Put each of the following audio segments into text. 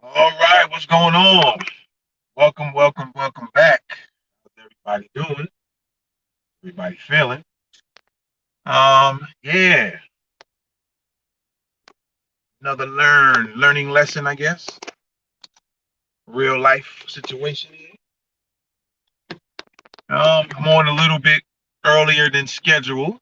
All right, what's going on? Welcome back. How's everybody doing? Everybody feeling? Yeah, another learning lesson, I guess. Real life situation. I'm on a little bit earlier than scheduled,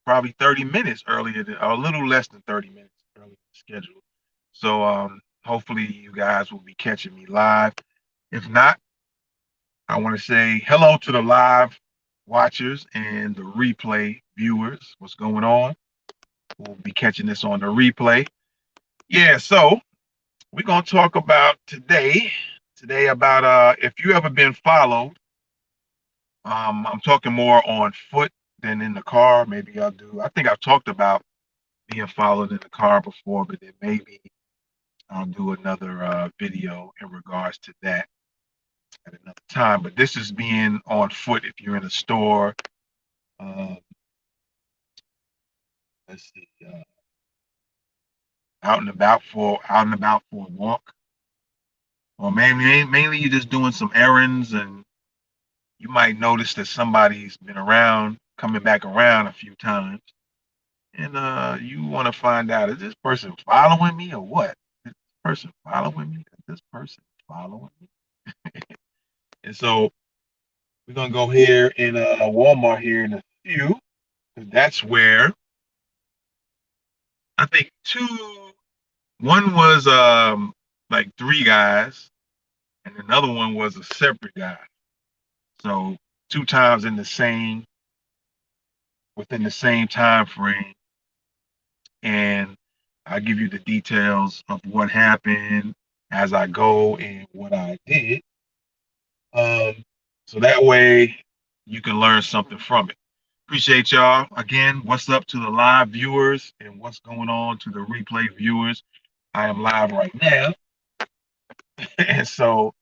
probably 30 minutes earlier than, or a little less than 30 minutes earlier than scheduled. So, hopefully you guys will be catching me live. If not, I want to say hello to the live watchers and the replay viewers. What's going on? We'll be catching this on the replay. Yeah, so we're gonna talk about today about if you ever been followed. I'm talking more on foot than in the car. Maybe I'll do. I think I've talked about being followed in the car before, but then maybe I'll do another video in regards to that at another time. But this is being on foot if you're in a store. Um, let's see, out and about for a walk, or mainly you're just doing some errands, and you might notice that somebody's been around, coming back around a few times, and you want to find out, is this person following me or what? Is this person following me? Is this person following me? And so we're gonna go here in Walmart here in a few. That's where I think one was like three guys, and another one was a separate guy. So two times within the same time frame, and I'll give you the details of what happened as I go and what I did. Um, so that way you can learn something from it. Appreciate y'all. Again, what's up to the live viewers and what's going on to the replay viewers. I am live right now. And so,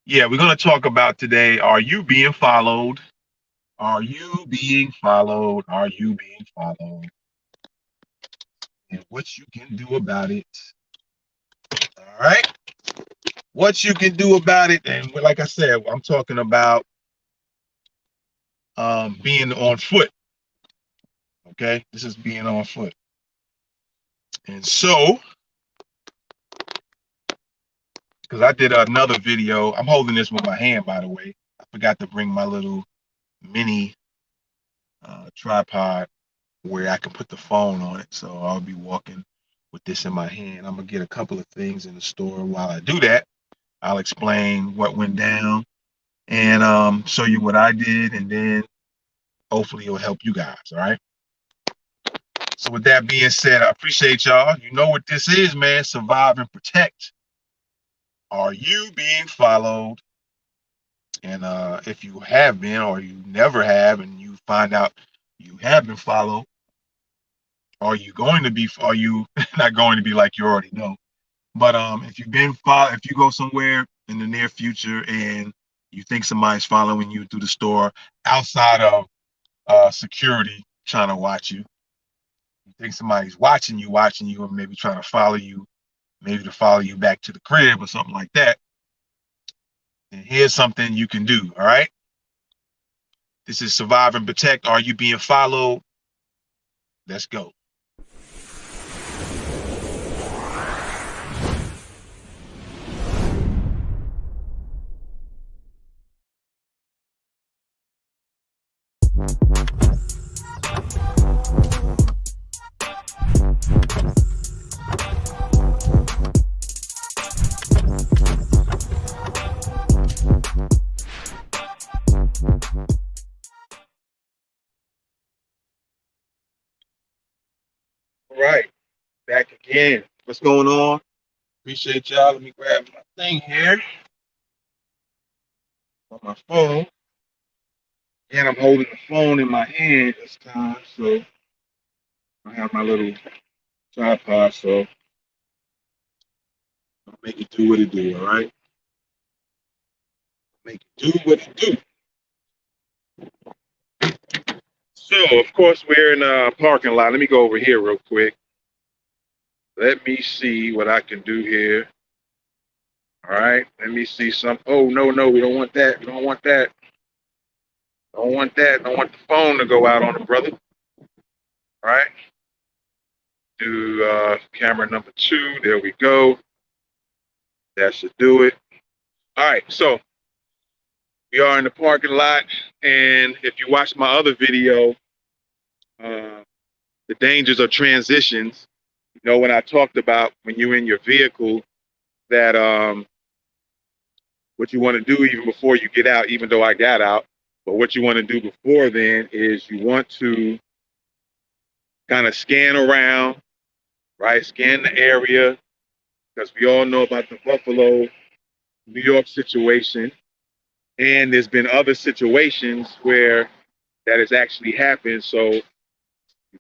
yeah, we're going to talk about today, are you being followed? Are you being followed? Are you being followed? And what you can do about it. All right. What you can do about it. And like I said, I'm talking about being on foot. Okay. This is being on foot. And so, because I did another video, I'm holding this with my hand, by the way. I forgot to bring my little mini tripod where I can put the phone on it. So I'll be walking with this in my hand. I'm going to get a couple of things in the store. While I do that, I'll explain what went down and show you what I did, and then hopefully it'll help you guys. All right. So with that being said, I appreciate y'all. You know what this is, man. Survive and protect. Are you being followed? And if you have been or you never have, and you find out you have been followed, are you going to be? Are you not going to be like you already know? But if you've been followed, if you go somewhere in the near future and you think somebody's following you through the store outside of security trying to watch you, you think somebody's watching you, or maybe trying to follow you, maybe to follow you back to the crib or something like that, then here's something you can do. All right. This is Survive and Protect. Are you being followed? Let's go. All right. Back again. What's going on? Appreciate y'all. Let me grab my thing here on my phone. And I'm holding the phone in my hand this time. So I have my little tripod. So I'll make it do what it do. All right. Make it do what it do. So, of course, we're in a parking lot. Let me go over here real quick. Let me see what I can do here. All right, let me see some. Oh, no, no, we don't want that. We don't want that. Don't want that. Don't want the phone to go out on the brother. All right, do camera number 2. There we go. That should do it. All right, so we are in the parking lot, and if you watch my other video, uh, the dangers of transitions, you know, when I talked about when you're in your vehicle, that what you want to do even before you get out, even though I got out, but what you want to do before then is you want to kind of scan around, right? Scan the area, because we all know about the Buffalo, New York situation. And there's been other situations where that has actually happened. So you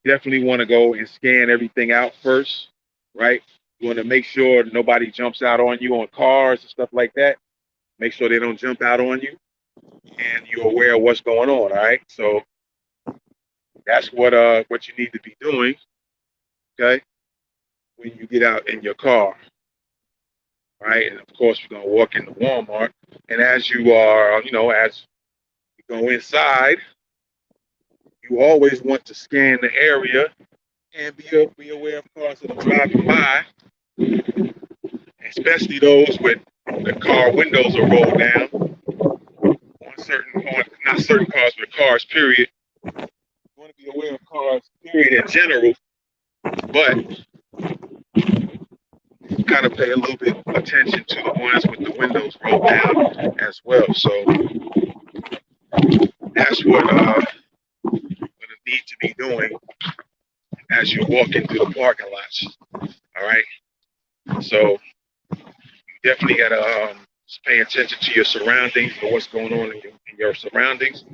definitely want to go and scan everything out first, right? You want to make sure nobody jumps out on you on cars and stuff like that. Make sure they don't jump out on you, and you're aware of what's going on. All right. So that's what you need to be doing. Okay. When you get out in your car. Right. And of course, you're gonna walk into Walmart. And as you are, as you go inside, you always want to scan the area and be aware of cars that are driving by, especially those with the car windows are rolled down not certain cars, but cars, period. You want to be aware of cars, period, in general, but kind of pay a little bit attention to the ones with the windows rolled down as well. So that's what you need to be doing as you walk into the parking lots. All right. So you definitely got to pay attention to your surroundings or what's going on in your surroundings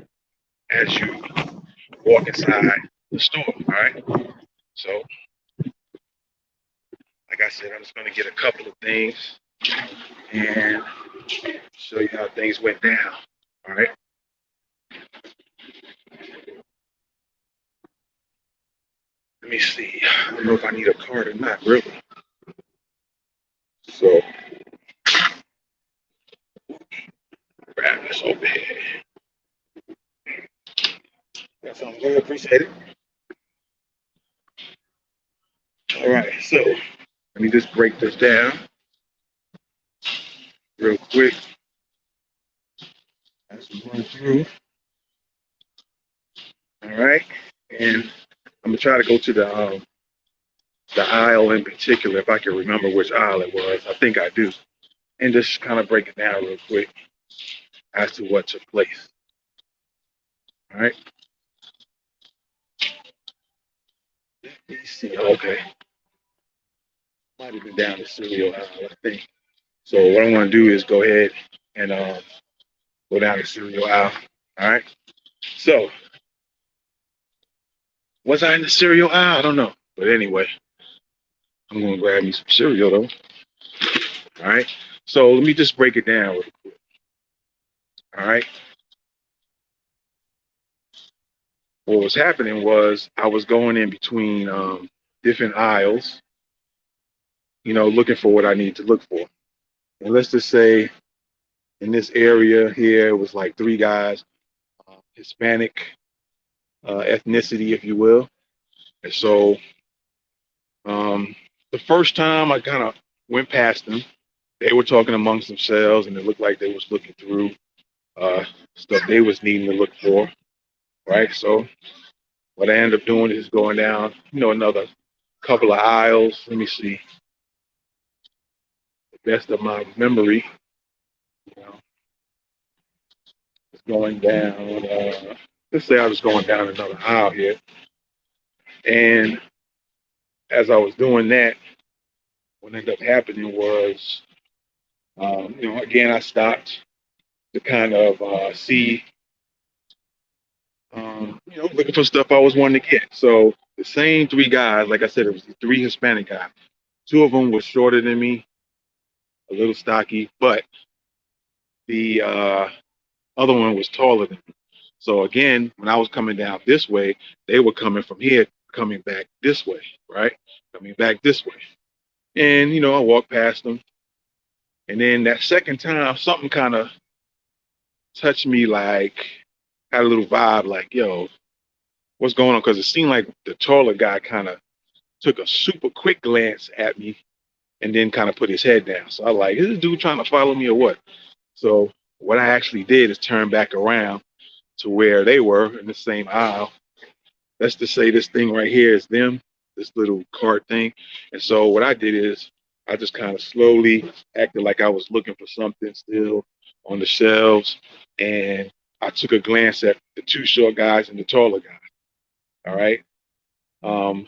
as you walk inside the store. All right. So, like I said, I'm just going to get a couple of things and show you how things went down. All right. Let me see. I don't know if I need a card or not, really. So, grab this over here. That sounds good. Appreciate it. All right. So, let me just break this down real quick as we run through. All right. And I'm going to try to go to the aisle in particular, if I can remember which aisle it was. I think I do. And just kind of break it down real quick as to what took place. All right. Let me see. Okay. Might have been down the cereal aisle, I think. So what I'm going to do is go ahead and go down the cereal aisle. All right. So was I in the cereal aisle? I don't know. But anyway, I'm going to grab me some cereal though. All right. So let me just break it down real quick. All right. What was happening was I was going in between different aisles, looking for what I need to look for. And let's just say in this area here, it was like 3 guys, Hispanic ethnicity, if you will. And so the first time I kind of went past them, they were talking amongst themselves, and it looked like they was looking through stuff they was needing to look for, right? So what I ended up doing is going down, another couple of aisles. Let me see. The best of my memory, it's going down. Let's say I was going down another aisle here, and as I was doing that, what ended up happening was, again, I stopped to kind of see, looking for stuff I was wanting to get. So the same 3 guys, like I said, it was the 3 Hispanic guys. 2 of them were shorter than me, a little stocky, but the other one was taller than me. So again, when I was coming down this way, they were coming from here, coming back this way, right? Coming back this way. And, I walked past them. And then that second time, something kind of touched me, like had a little vibe, like, yo, what's going on? Because it seemed like the taller guy kind of took a super quick glance at me and then kind of put his head down. So I was like, is this dude trying to follow me or what? So what I actually did is turn back around to where they were in the same aisle. Let's just say this thing right here is them, this little cart thing. And so what I did is I just kind of slowly acted like I was looking for something still on the shelves. And I took a glance at the two short guys and the taller guy. All right. Um,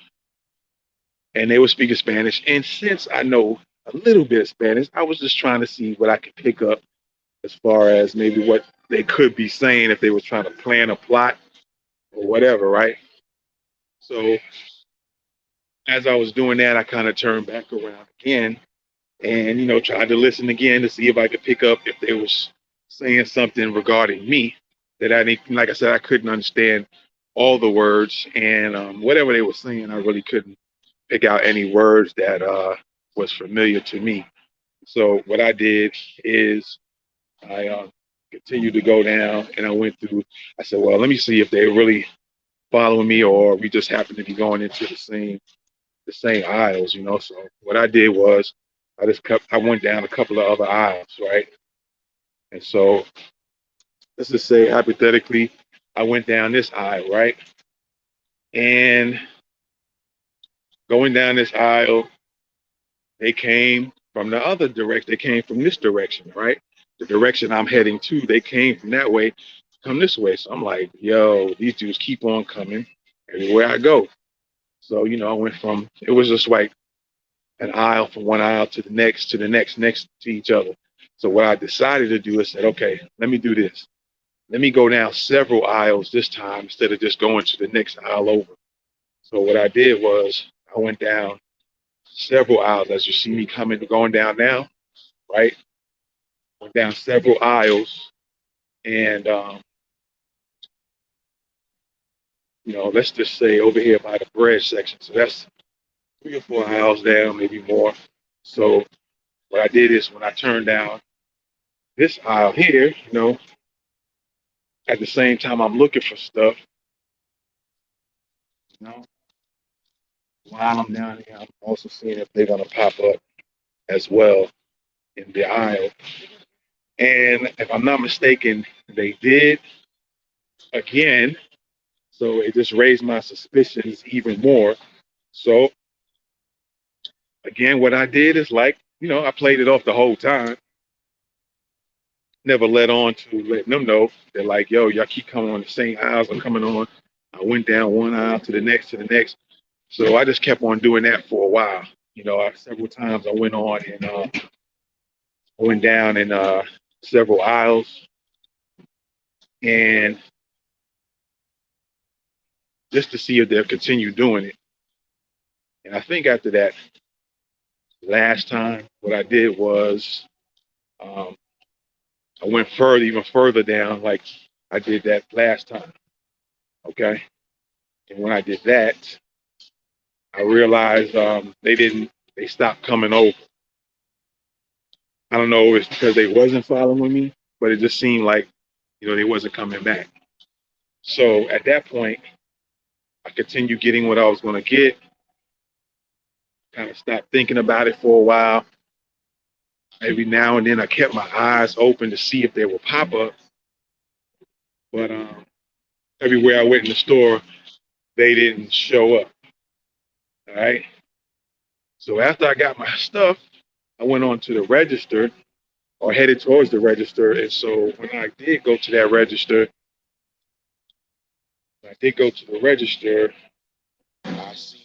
and they were speaking Spanish. And since I know a little bit of Spanish, I was just trying to see what I could pick up as far as maybe what they could be saying if they were trying to plan a plot or whatever, right? So as I was doing that, I kind of turned back around again and, tried to listen again to see if I could pick up if they was saying something regarding me that I didn't, like I said, I couldn't understand all the words, and whatever they were saying, I really couldn't pick out any words that was familiar to me. So what I did is I continued to go down, and I went through. I said, well, let me see if they're really following me, or we just happen to be going into the same aisles. So what I did was I went down a couple of other aisles, right? And so let's just say hypothetically, I went down this aisle, right? And going down this aisle, they came from the other direction. They came from this direction, right? The direction I'm heading to, they came from that way, come this way. So I'm like, yo, these dudes keep on coming everywhere I go. So, I went from, it was just like an aisle from one aisle to the next, next to each other. So what I decided to do is said, okay, let me do this. Let me go down several aisles this time instead of just going to the next aisle over. So what I did was I went down several aisles as you see me going down now, right? Went down several aisles and, let's just say over here by the bread section. So that's 3 or 4 aisles down, maybe more. So what I did is when I turned down this aisle here, at the same time I'm looking for stuff, you know, while I'm down here, I'm also seeing if they're gonna pop up as well in the aisle. And if I'm not mistaken, they did again. So it just raised my suspicions even more. So again, what I did is like, I played it off the whole time. Never let on to letting them know. They're like, yo, y'all keep coming on the same aisles I'm coming on. I went down one aisle to the next to the next. So I just kept on doing that for a while. Several times I went on and went down in several aisles and just to see if they'll continue doing it. And I think after that last time, what I did was um, I went even further down, like I did that last time. Okay. And when I did that, I realized they stopped coming over. I don't know if it's because they wasn't following me, but it just seemed like, they wasn't coming back. So at that point, I continued getting what I was going to get, kind of stopped thinking about it for a while. Every now and then I kept my eyes open to see if there were pop-ups, but everywhere I went in the store, they didn't show up. All right. So after I got my stuff, I went on to the register or headed towards the register. And so when I did go to that register, I see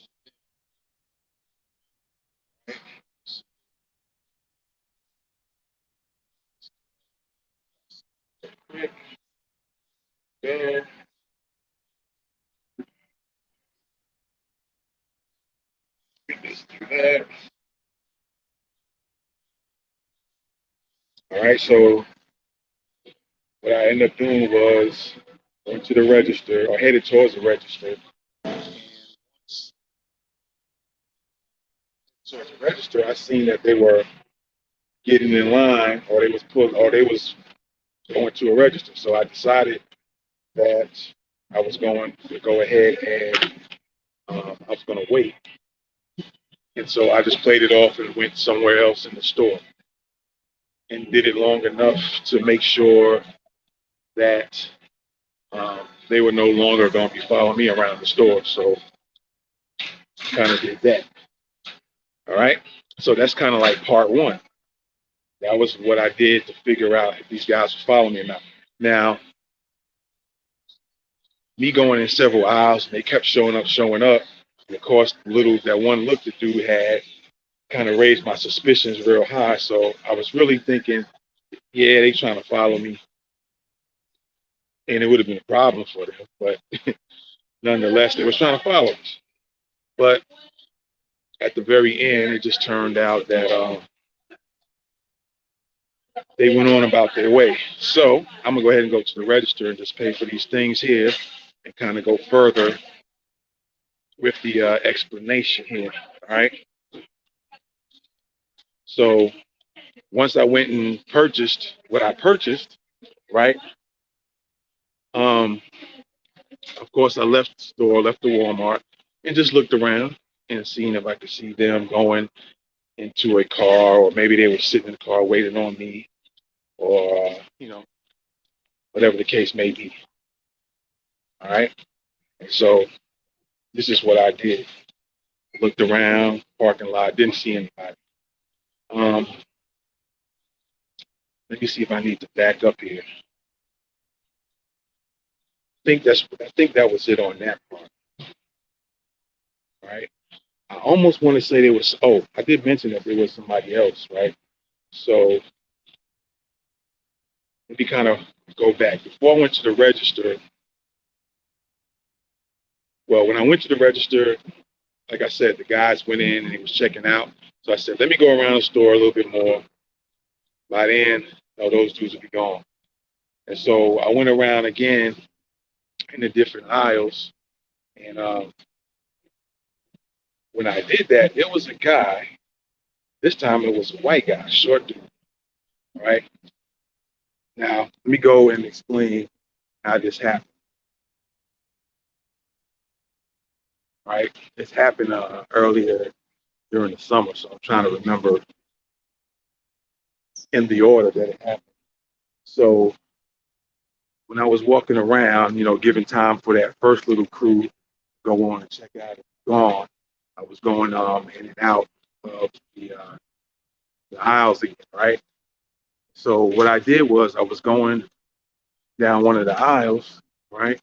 quick, go, this, do that. All right. So what I ended up doing was went to the register or headed towards the register. So at the register, I seen that they were getting in line, or they was going to a register. So I decided that I was going to go ahead and I was going to wait. And so I just played it off and went somewhere else in the store and did it long enough to make sure that they were no longer going to be following me around the store. So kind of did that. All right. So that's kind of like part one. That was what I did to figure out if these guys were following me or not. Now, me going in several aisles, and they kept showing up. And of course, little that one look the dude had kind of raised my suspicions real high. So I was really thinking, yeah, they trying to follow me, and it would have been a problem for them. But nonetheless, they was trying to follow us. But at the very end, it just turned out that they went on about their way. So I'm gonna go ahead and go to the register and just pay for these things here, and kind of go further with the explanation here. All right. So once I went and purchased what I purchased, right? Um, of course, I left the store, left the Walmart, and just looked around and seen if I could see them going into a car, or maybe they were sitting in the car waiting on me, or whatever the case may be. All right. And so this is what I did. Looked around, parking lot, didn't see anybody. Um, Let me see if I need to back up here. I think that was it on that part. Right. I almost want to say there was. Oh, I did mention that there was somebody else, right? So let me kind of go back. Before I went to the register, well, when I went to the register, like I said, the guys went in and he was checking out. So I said, let me go around the store a little bit more. By then, those dudes would be gone. And so I went around again in the different aisles. And when I did that, there was a guy. This time it was a white guy, short dude, right? Now, let me go and explain how this happened, right? This happened earlier during the summer, so I'm trying to remember in the order that it happened. So when I was walking around, giving time for that first little crew to go on and check out and gone, I was going in and out of the aisles again, right? So what I did was I was going down one of the aisles, right?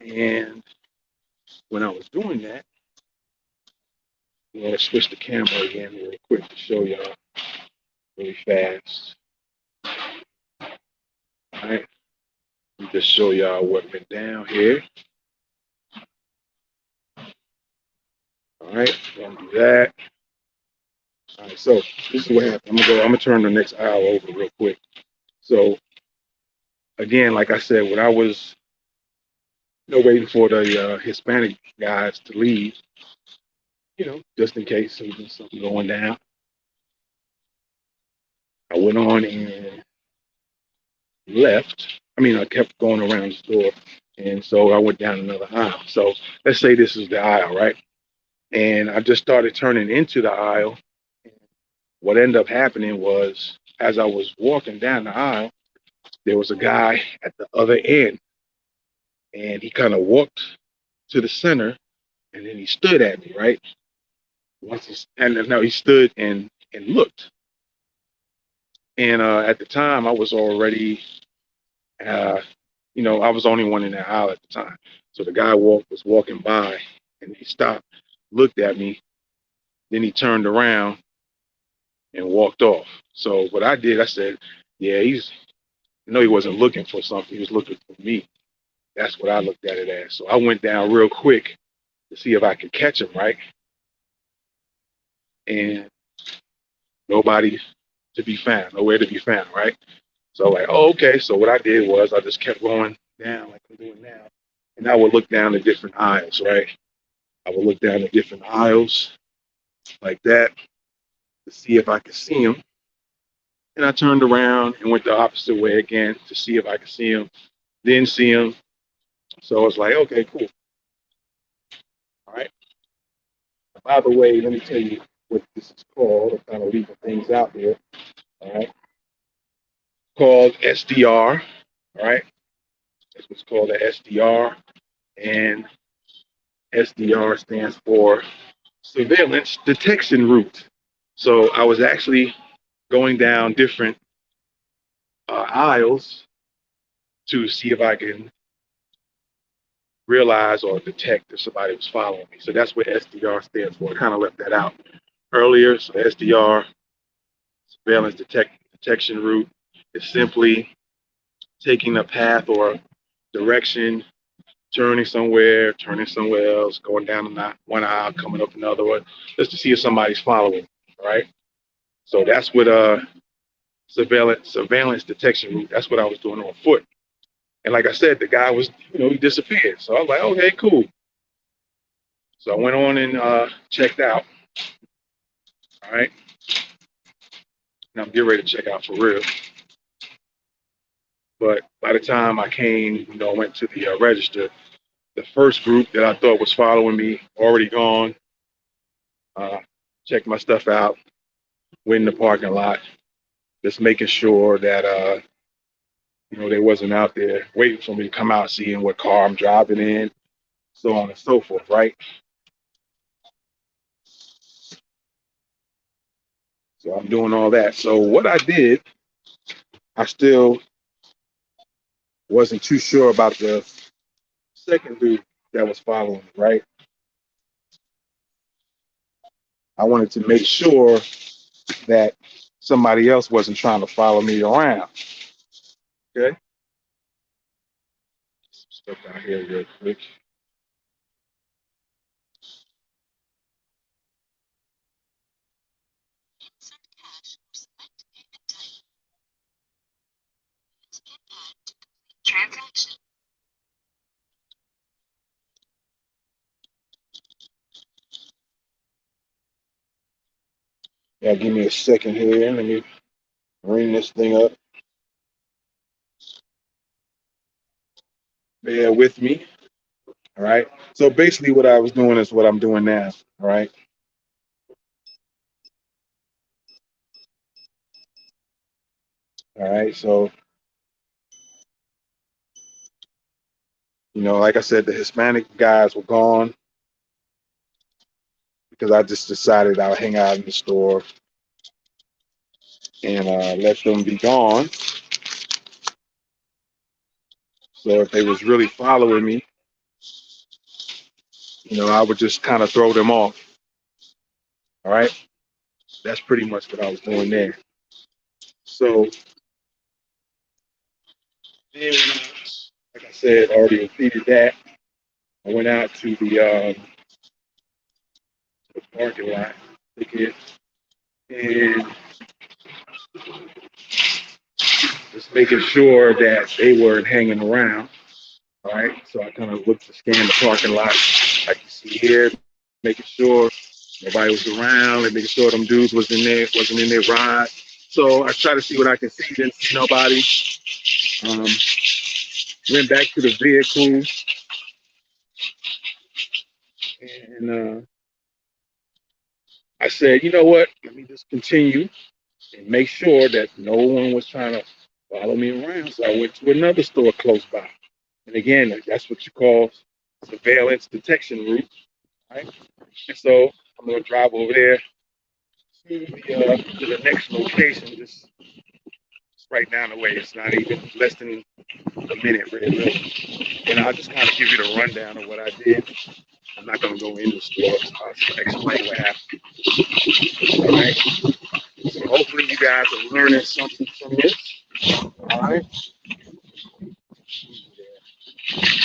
And when I was doing that, I'm gonna switch the camera again real quick to show y'all really fast. All right, let me just show y'all what went down here. All right, gonna do that. All right, so this is what happened. I'm gonna turn the next aisle over real quick. So again, like I said, when I was waiting for the Hispanic guys to leave, just in case there was something going down, I went on and left. I mean, I kept going around the store, and so I went down another aisle. So let's say this is the aisle, right? And I just started turning into the aisle. What ended up happening was, as I was walking down the aisle, there was a guy at the other end, and he kind of walked to the center, and then he stood at me, right? And then, no, he stood and looked. And at the time, I was already, uh, I was the only one in that aisle at the time. So the guy was walking by, and he stopped, looked at me, then he turned around and walked off. So what I did, I said, yeah, he wasn't looking for something. He was looking for me. That's what I looked at it as. So I went down real quick to see if I could catch him, right? And nobody to be found, nowhere to be found, right? So like, oh, okay. So what I did was I just kept going down like I'm doing now. And I would look down the different aisles, right? I would look down the different aisles like that. to see if I could see him. And I turned around and went the opposite way again to see if I could see him. Didn't see him. So I was like, okay, cool. All right. By the way, let me tell you what this is called. I'm kind of leaving things out there. All right. Called SDR. All right. That's what's called the SDR. And SDR stands for Surveillance Detection Route. So I was actually going down different aisles to see if I can realize or detect if somebody was following me. So that's what SDR stands for. I kind of left that out earlier. So SDR, Detection Route, is simply taking a path or direction, turning somewhere else, going down one aisle, coming up another one, just to see if somebody's following. Right. So that's what surveillance detection route. That's what I was doing on foot. And like I said, the guy was, he disappeared. So I was like, okay, cool. So I went on and checked out. All right. And I'm getting ready to check out for real. But by the time I came, went to the register, the first group that I thought was following me already gone. Checked my stuff out, went in the parking lot, just making sure that they wasn't out there waiting for me to come out, seeing what car I'm driving in, so on and so forth, right? So I'm doing all that. So what I did, I still wasn't too sure about the second dude that was following me, right? I wanted to make sure that somebody else wasn't trying to follow me around. Okay. Some stuff out here real quick. Transaction. Yeah, give me a second here. Let me ring this thing up. Bear with me. All right. So basically, what I was doing is what I'm doing now. All right. All right. So, like I said, the Hispanic guys were gone because I just decided I'll hang out in the store and let them be gone. So if they was really following me, I would just kind of throw them off. All right. That's pretty much what I was doing there. So then, like I said, already completed that. I went out to the parking lot ticket and just making sure that they weren't hanging around. All right. So I kind of looked to scan the parking lot, like you see here, making sure nobody was around and making sure them dudes wasn't in their ride. So I tried to see what I could see, didn't see nobody. Um, Went back to the vehicle and I said, you know what? Let me just continue and make sure that no one was trying to follow me around. So I went to another store close by. And again, that's what you call surveillance detection route, right? And so I'm gonna drive over there to the next location, just right down the way. It's not even less than a minute, really. And I'll just kind of give you the rundown of what I did. I'm not gonna go in the store. I'll explain what happened. All right. So hopefully you guys are learning something from this. All right.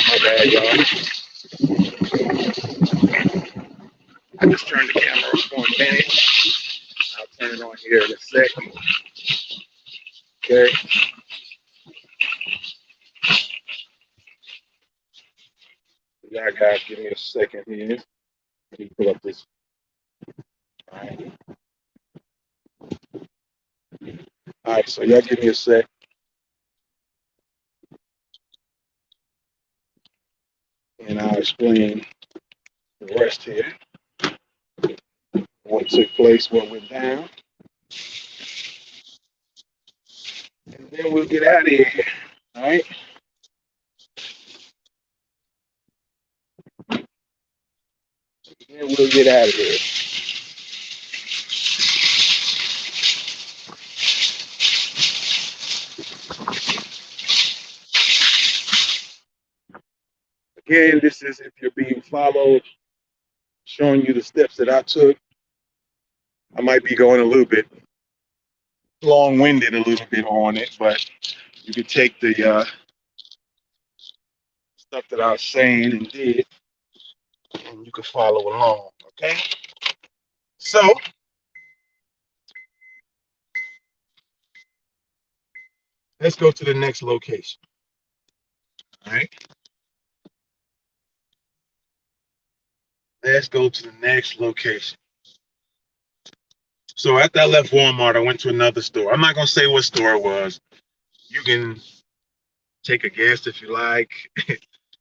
My bad, y'all. I just turned the camera off for a minute. I'll turn it on here in a second. Okay. Y'all guys, give me a second here. Let me pull up this. All right. All right, so y'all give me a sec. And I'll explain the rest here. What took place, what went down, and then we'll get out of here. All right. Then we'll get out of here. Again, this is if you're being followed, showing you the steps that I took. I might be going a little bit long-winded a little bit on it, but you can take the stuff that I was saying and did, and you can follow along. Okay. So let's go to the next location. All right. Let's go to the next location. So after I left Walmart, I went to another store. I'm not gonna say what store it was. You can take a guess if you like.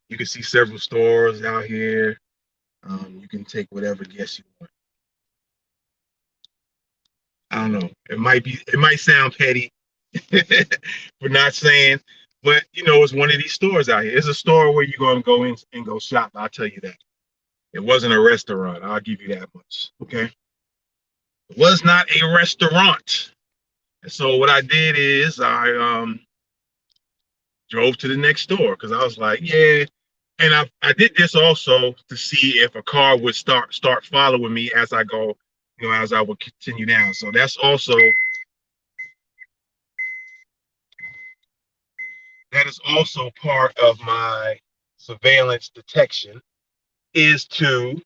You can see several stores out here. You can take whatever guess you want. I don't know. It might sound petty for not saying, but it's one of these stores out here. It's a store where you're gonna go in and go shop. I'll tell you that. It wasn't a restaurant. I'll give you that much. Okay. It was not a restaurant. So what I did is I drove to the next store because I was like, yeah. And I did this also to see if a car would start following me as I go, as I would continue down. So that is also part of my surveillance detection, is to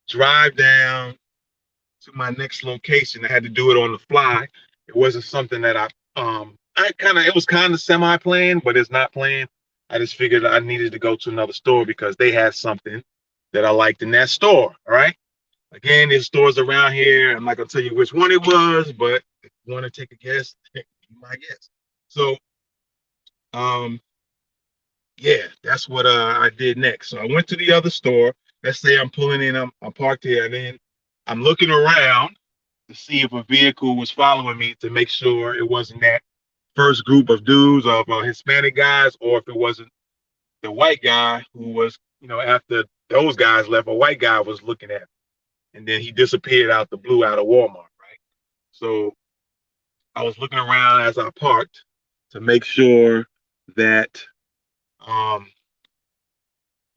drive down to my next location. I had to do it on the fly. It wasn't something that it was kind of semi-planned, but it's not planned. I just figured I needed to go to another store because they had something that I liked in that store. All right. Again, there's stores around here. I'm not gonna tell you which one it was, but if you want to take a guess, you might guess. So, yeah, that's what I did next. So I went to the other store. Let's say I'm pulling in, I'm parked here, and then I'm looking around to see if a vehicle was following me to make sure it wasn't that first group of dudes of Hispanic guys, or if it wasn't the white guy who was, after those guys left, a white guy was looking at me, and then he disappeared out the blue out of Walmart, right? So I was looking around as I parked to make sure that um,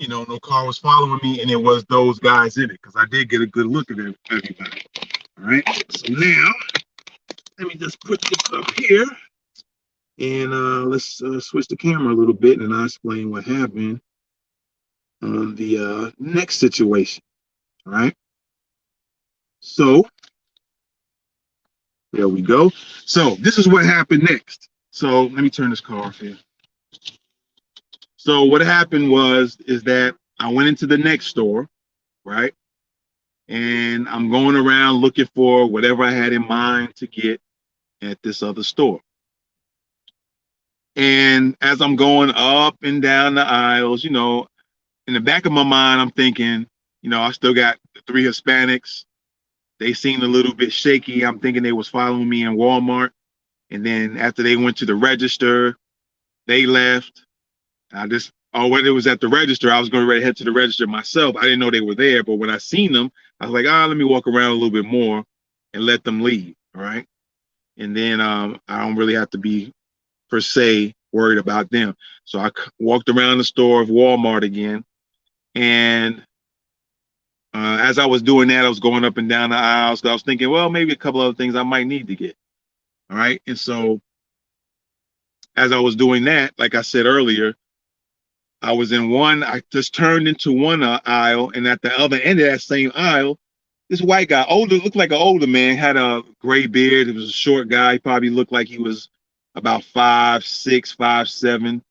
no car was following me, and it was those guys in it, because I did get a good look at everybody. All right. So now let me just put this up here, and let's switch the camera a little bit, and I'll explain what happened on the next situation. All right. So there we go. So this is what happened next. So let me turn this car off here. So what happened is that I went into the next store, right? And I'm going around looking for whatever I had in mind to get at this other store. And as I'm going up and down the aisles, in the back of my mind, I'm thinking, I still got the 3 Hispanics. They seemed a little bit shaky. I'm thinking they was following me in Walmart. And then after they went to the register, they left. When it was at the register, I was going to head to the register myself. I didn't know they were there, but when I seen them, I was like, let me walk around a little bit more and let them leave. All right. And then I don't really have to be per se worried about them. So I walked around the store of Walmart again. And as I was doing that, I was going up and down the aisles. So I was thinking, well, maybe a couple other things I might need to get. All right. And so as I was doing that, like I said earlier, I just turned into one aisle, and at the other end of that same aisle, this white guy, looked like an older man, had a gray beard. It was a short guy. He probably looked like he was about 5'6", 5'7",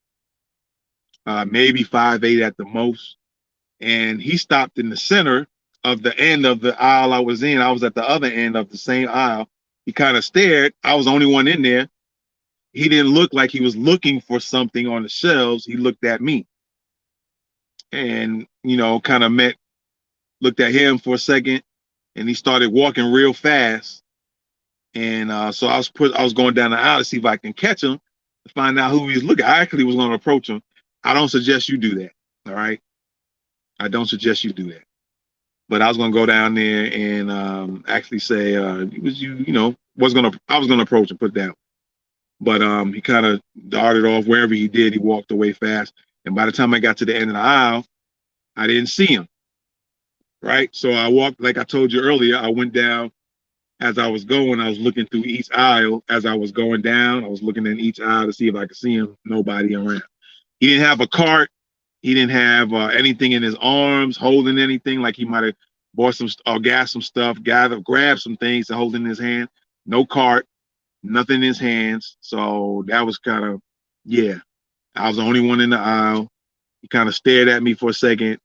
maybe 5'8" at the most. And he stopped in the center of the end of the aisle I was in. I was at the other end of the same aisle, He kind of stared. I was the only one in there. He didn't look like he was looking for something on the shelves. He looked at me and, kind of looked at him for a second, and he started walking real fast. And so I was going down the aisle to see if I can catch him to find out who he's looking. I actually was going to approach him. I don't suggest you do that. All right. I don't suggest you do that. But I was gonna go down there and actually say it was I was gonna approach and put down. But he kind of darted off. Wherever he did, he walked away fast. And by the time I got to the end of the aisle, I didn't see him. Right. So I walked, like I told you earlier, I went down as I was going. I was looking through each aisle as I was going down. I was looking in each aisle to see if I could see him. Nobody around. He didn't have a cart. He didn't have anything in his arms, holding anything, like he might have bought some or got some stuff, grabbed some things to hold in his hand. No cart, nothing in his hands. So that was kind of, yeah. I was the only one in the aisle. He kind of stared at me for a second,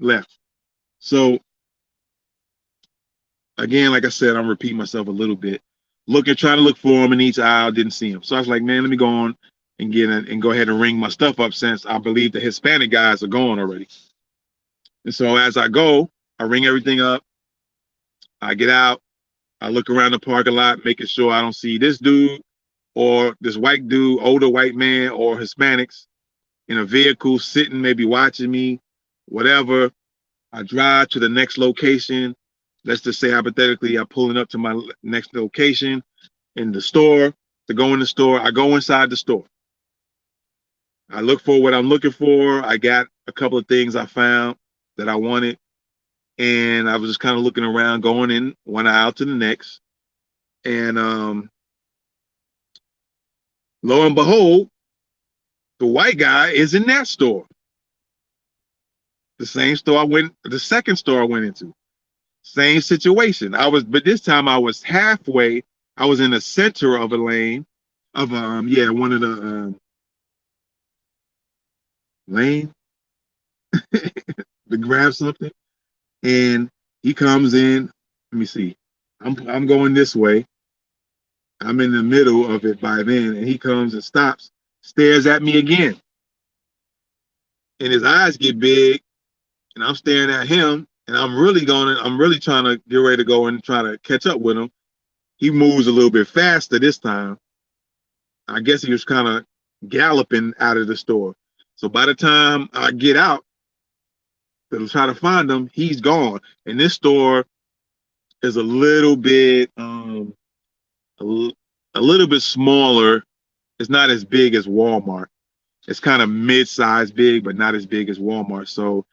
left. So again, like I said, I'm repeating myself a little bit. Trying to look for him in each aisle, didn't see him. So I was like, man, let me go on and go ahead and ring my stuff up, since I believe the Hispanic guys are gone already. And so as I go, I ring everything up. I get out. I look around the parking lot, making sure I don't see this dude or this white dude, older white man, or Hispanics in a vehicle sitting, maybe watching me, whatever. I drive to the next location. Let's just say hypothetically, I'm pulling up to my next location in the store to go in the store. I go inside the store. I look for what I'm looking for. I got a couple of things I found that I wanted. And I was just kind of looking around, going in one aisle to the next. And lo and behold, the white guy is in that store. The same store the second store I went into. Same situation. But this time I was halfway. I was in the center of a lane of one of the lane to grab something. And he comes in. Let me see. I'm going this way. I'm in the middle of it by then, and he comes and stops, stares at me again. And his eyes get big, and I'm staring at him, and I'm really trying to get ready to go and try to catch up with him. He moves a little bit faster this time. I guess he was kind of galloping out of the store. So by the time I get out to try to find him, he's gone. And this store is a little bit a little bit smaller. It's not as big as Walmart. It's kind of mid-sized big, but not as big as Walmart. So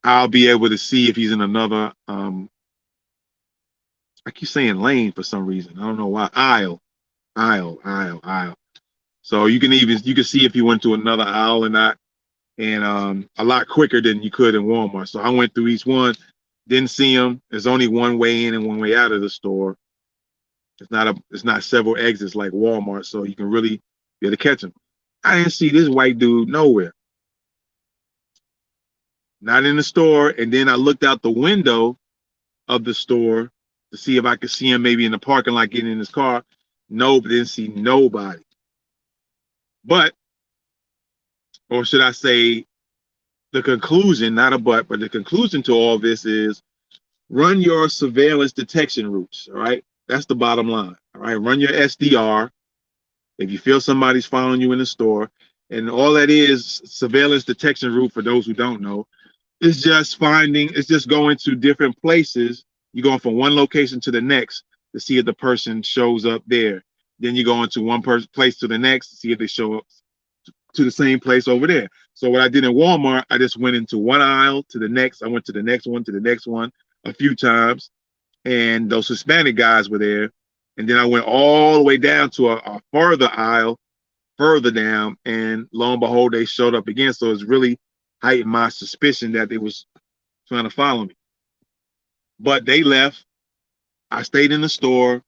I'll be able to see if he's in another I keep saying lane for some reason. I don't know why. Aisle. So you can see if he went to another aisle or not, and a lot quicker than you could in Walmart. So I went through each one, didn't see him. There's only one way in and one way out of the store. It's not several exits like Walmart, so you can really be able to catch him. I didn't see this white dude nowhere. Not in the store. And then I looked out the window of the store to see if I could see him maybe in the parking lot getting in his car. Nope, didn't see nobody. But, or should I say, the conclusion, not a but the conclusion to all this is run your surveillance detection routes. All right. That's the bottom line. All right. Run your SDR. If you feel somebody's following you in the store, and all that is surveillance detection route, for those who don't know, it's just going to different places. You're going from one location to the next to see if the person shows up there. Then you go into one place to the next to see if they show up to the same place over there. So what I did in Walmart, I just went into one aisle to the next. I went to the next one a few times, and those Hispanic guys were there. And then I went all the way down to a further aisle, further down, and lo and behold, they showed up again. So it's really heightened my suspicion that they was trying to follow me. But they left. I stayed in the store,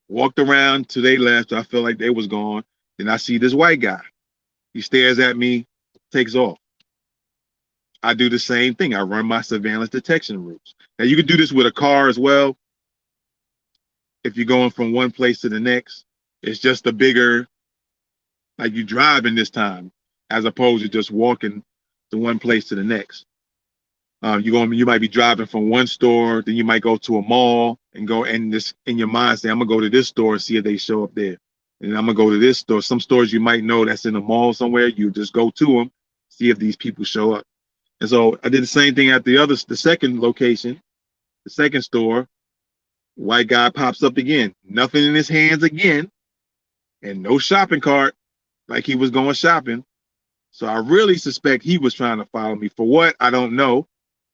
walked around till they left. I felt like they was gone. Then I see this white guy. He stares at me, takes off. I do the same thing. I run my surveillance detection routes. Now you can do this with a car as well. if you're going from one place to the next. It's just a bigger, like you driving this time, as opposed to just walking to one place to the next. You might be driving from one store, then you might go to a mall and go and this in your mind say, I'm gonna go to this store and see if they show up there. And I'm gonna go to this store. Some stores you might know that's in a mall somewhere. You just go to them, see if these people show up. And so I did the same thing at the second location, the second store. White guy pops up again, nothing in his hands again, and no shopping cart, like he was going shopping. So I really suspect he was trying to follow me. For what? I don't know.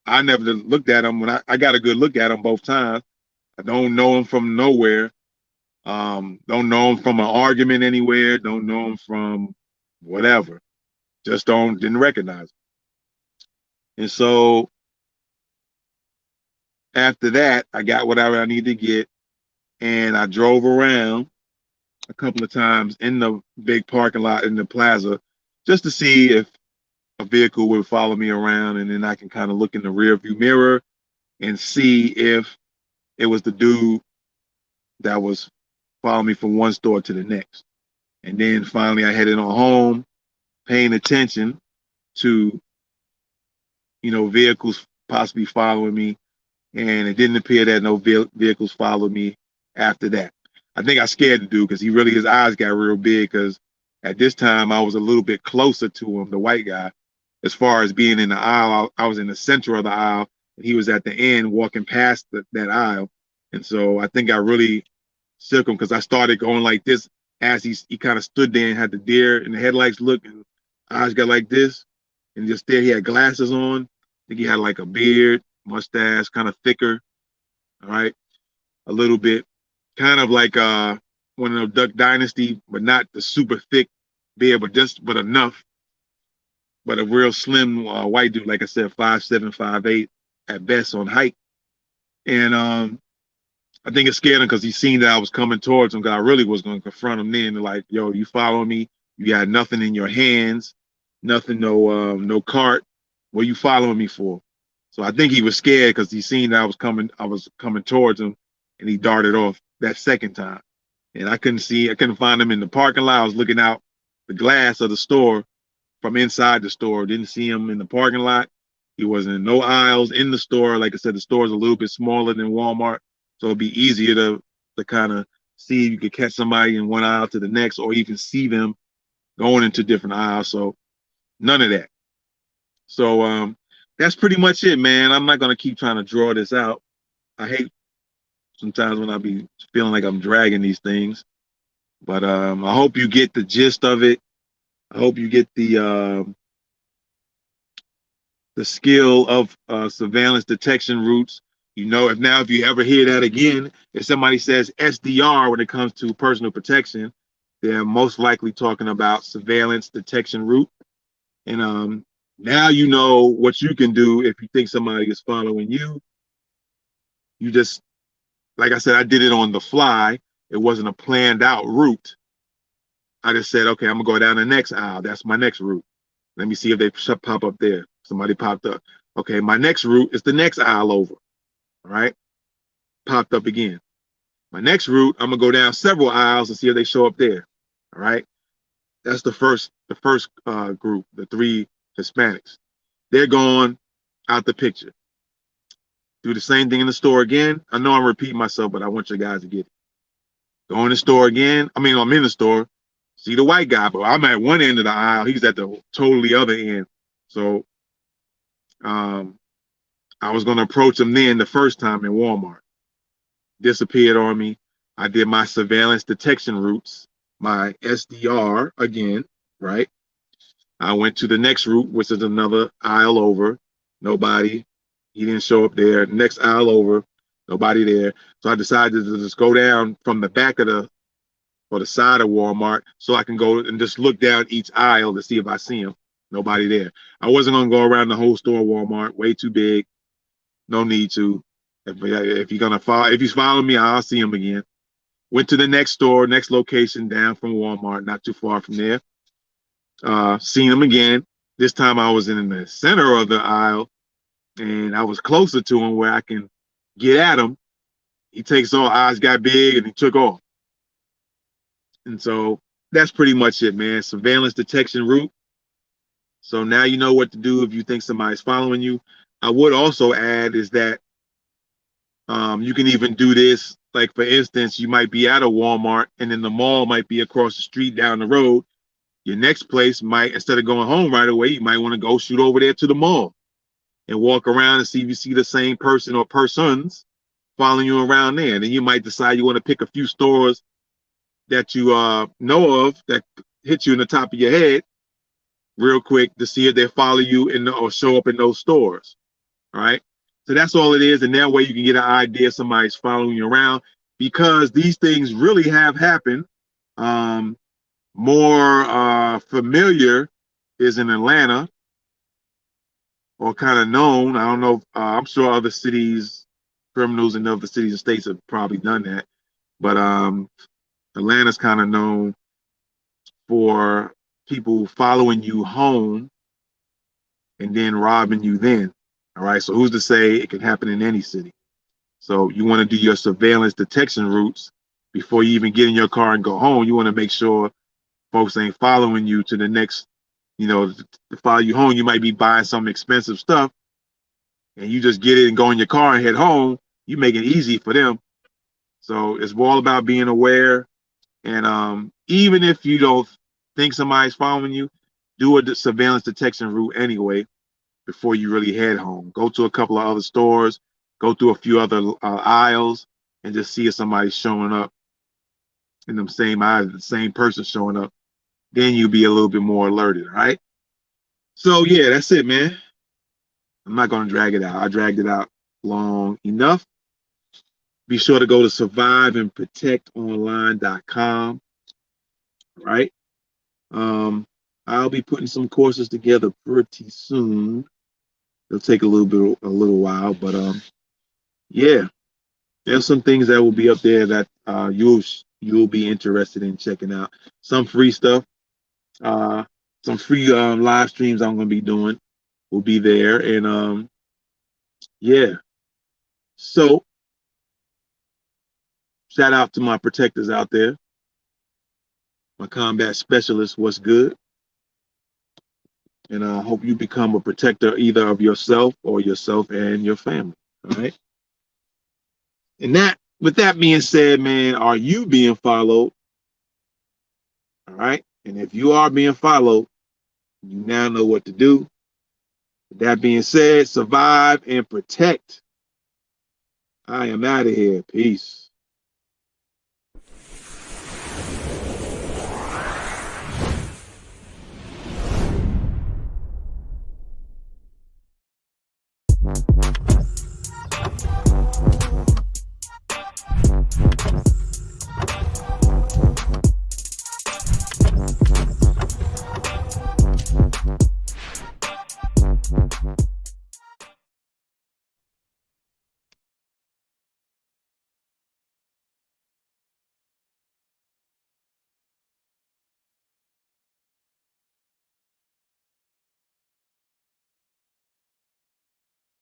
I never looked at him when I got a good look at him both times. I don't know him from nowhere. Don't know him from an argument anywhere. Don't know him from whatever. Just didn't recognize him. And so after that, I got whatever I needed to get, and I drove around a couple of times in the big parking lot in the plaza just to see if a vehicle would follow me around, and then I can kind of look in the rear view mirror and see if it was the dude that was following me from one store to the next. And then finally I headed on home, paying attention to, vehicles possibly following me. And it didn't appear that no vehicles followed me after that. I think I scared the dude because his eyes got real big, because at this time I was a little bit closer to him, the white guy. As far as being in the aisle, I was in the center of the aisle, and he was at the end walking past that aisle. And so I think I really shook him because I started going like this as he kind of stood there and had the deer in the headlights look, and eyes got like this. And just there, he had glasses on. I think he had like a beard, mustache, kind of thicker. All right. A little bit. Kind of like one of the Duck Dynasty, but not the super thick beard, but enough. But a real slim white dude, like I said, 5'7", 5'8" at best on height. And I think it scared him because he seen that I was coming towards him, because I really was going to confront him then. Like, yo, you follow me? You got nothing in your hands, nothing, no cart. What are you following me for? So I think he was scared because he seen that I was coming towards him, and he darted off that second time. And I couldn't find him in the parking lot. I was looking out the glass of the store from inside the store. Didn't see him in the parking lot. He wasn't in no aisles in the store. Like I said, the store is a little bit smaller than Walmart, so it'd be easier to kind of see if you could catch somebody in one aisle to the next, or even see them going into different aisles. So none of that. So that's pretty much it, man. I'm not gonna keep trying to draw this out. I hate sometimes when I be feeling like I'm dragging these things, but I hope you get the gist of it. I hope you get the skill of surveillance detection routes. If you ever hear that again, if somebody says SDR when it comes to personal protection, they're most likely talking about surveillance detection route. And now you know what you can do if you think somebody is following you. You just, like I said, I did it on the fly. It wasn't a planned out route. I just said, okay, I'm gonna go down the next aisle. That's my next route. Let me see if they pop up there. Somebody popped up. Okay, my next route is the next aisle over. All right, popped up again. My next route, I'm gonna go down several aisles and see if they show up there. All right, that's the first group, the three Hispanics. They're gone out the picture. Do the same thing in the store again. I know I'm repeating myself, but I want you guys to get it. Go in the store again. I'm in the store. See the white guy, but I'm at one end of the aisle. He's at the totally other end. So I was going to approach him then the first time in Walmart. Disappeared on me. I did my surveillance detection routes, my SDR again, right? I went to the next route, which is another aisle over. Nobody. He didn't show up there. Next aisle over. Nobody there. So I decided to just go down from the back of the side of Walmart so I can go and just look down each aisle to see if I see him. Nobody there. I wasn't going to go around the whole store, Walmart. Way too big. No need to. If he's following me, I'll see him again. Went to the next store, next location down from Walmart, not too far from there. Seen him again. This time I was in the center of the aisle, and I was closer to him where I can get at him. he takes off, eyes got big, and he took off. And so that's pretty much it, man. Surveillance detection route. So now you know what to do if you think somebody's following you. I would also add is that you can even do this. Like, for instance, you might be at a Walmart and then the mall might be across the street down the road. Your next place might, instead of going home right away, you might want to go shoot over there to the mall and walk around and see if you see the same person or persons following you around there. And then you might decide you want to pick a few stores that you know of that hit you in the top of your head real quick to see if they follow you in or show up in those stores. All right. So that's all it is. And that way you can get an idea somebody's following you around, because these things really have happened. More familiar is in Atlanta, or kind of known. I don't know. I'm sure other cities, criminals in other cities and states have probably done that. But Atlanta's kind of known for people following you home and then robbing you then. All right. So who's to say it can happen in any city? So you want to do your surveillance detection routes before you even get in your car and go home. You want to make sure folks ain't following you to the next, to follow you home. You might be buying some expensive stuff and you just get it and go in your car and head home. You make it easy for them. So it's all about being aware. And even if you don't think somebody's following you, do a surveillance detection route anyway before you really head home. Go to a couple of other stores, go through a few other aisles, and just see if somebody's showing up in them same aisles, the same person showing up. Then you'll be a little bit more alerted, right? So yeah, that's it, man. I'm not gonna drag it out. I dragged it out long enough. Be sure to go to surviveandprotectonline.com, right? I'll be putting some courses together pretty soon. It'll take a little while, but yeah, there's some things that will be up there that you'll be interested in checking out. Some free stuff, some free live streams I'm gonna be doing will be there, and yeah. So shout out to my protectors out there, my combat specialists. What's good? And I hope you become a protector either of yourself or yourself and your family. All right. And with that being said, man, are you being followed? All right. And if you are being followed, you now know what to do. With that being said, survive and protect. I am out of here. Peace.